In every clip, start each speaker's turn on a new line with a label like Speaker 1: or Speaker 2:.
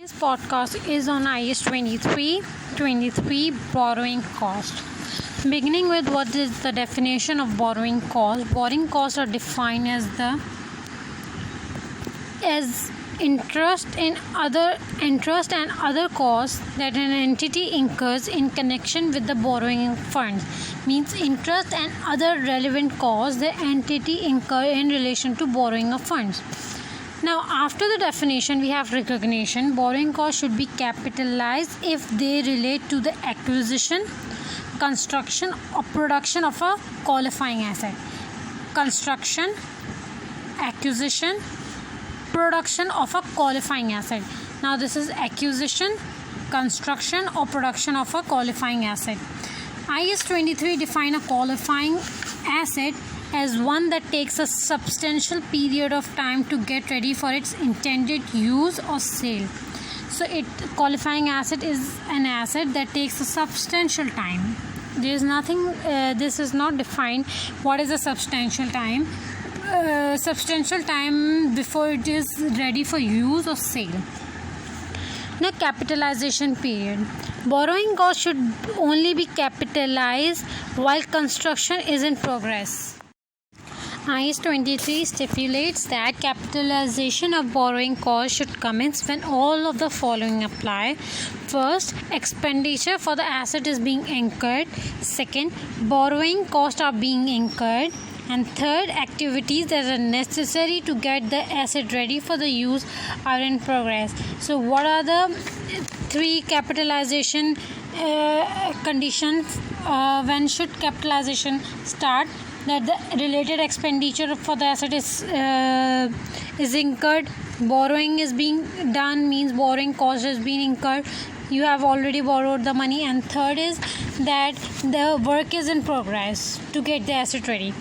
Speaker 1: This podcast is on IS 23 borrowing cost. Beginning with what is the definition of borrowing cost. Borrowing costs are defined as interest and other costs that an entity incurs in connection with the borrowing funds. Means interest and other relevant costs the entity incur in relation to borrowing of funds. Now, after the definition, we have recognition. Borrowing costs should be capitalized if they relate to the acquisition, construction, or production of a qualifying asset. Construction, acquisition, production of a qualifying asset. Now, this is acquisition, construction, or production of a qualifying asset. IS 23 define a qualifying asset as one that takes a substantial period of time to get ready for its intended use or sale. So qualifying asset is an asset that takes a substantial time. There is nothing, this is not defined what is a substantial time. Substantial time before it is ready for use or sale. Now, capitalization period. Borrowing cost should only be capitalized while construction is in progress. IS 23 stipulates that capitalization of borrowing cost should commence when all of the following apply. First, expenditure for the asset is being incurred. Second, borrowing costs are being incurred. And third, activities that are necessary to get the asset ready for the use are in progress. So, what are the three capitalization conditions? When should capitalization start? That the related expenditure for the asset is incurred. Borrowing is being done means borrowing cost has been incurred. You have already borrowed the money. And third is that the work is in progress to get the asset ready.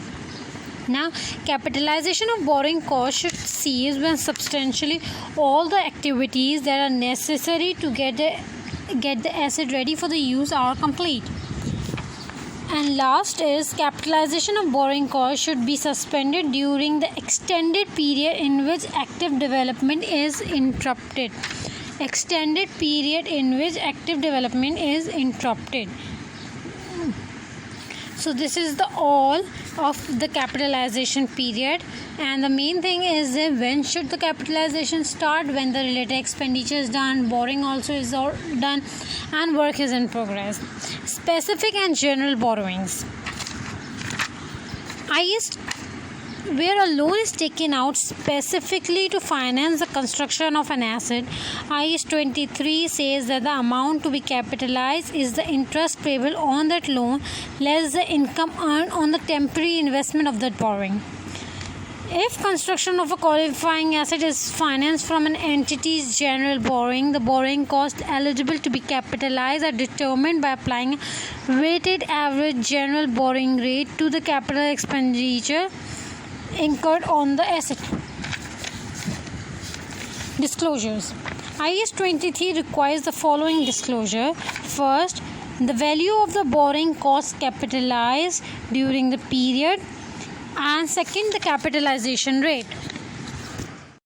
Speaker 1: Now, capitalization of borrowing cost should cease when substantially all the activities that are necessary to get the asset ready for the use are complete. And last is capitalization of borrowing cost should be suspended during the extended period in which active development is interrupted. Extended period in which active development is interrupted. So this is the all of the capitalization period, and the main thing is when should the capitalization start? When the related expenditure is done, borrowing also is done, and work is in progress. Specific and general borrowings. Where a loan is taken out specifically to finance the construction of an asset, IS 23 says that the amount to be capitalized is the interest payable on that loan less the income earned on the temporary investment of that borrowing. If construction of a qualifying asset is financed from an entity's general borrowing, the borrowing costs eligible to be capitalized are determined by applying a weighted average general borrowing rate to the capital expenditure incurred on the asset. Disclosures. IS 23 requires the following disclosure. First, the value of the borrowing cost capitalized during the period, and second, the capitalization rate.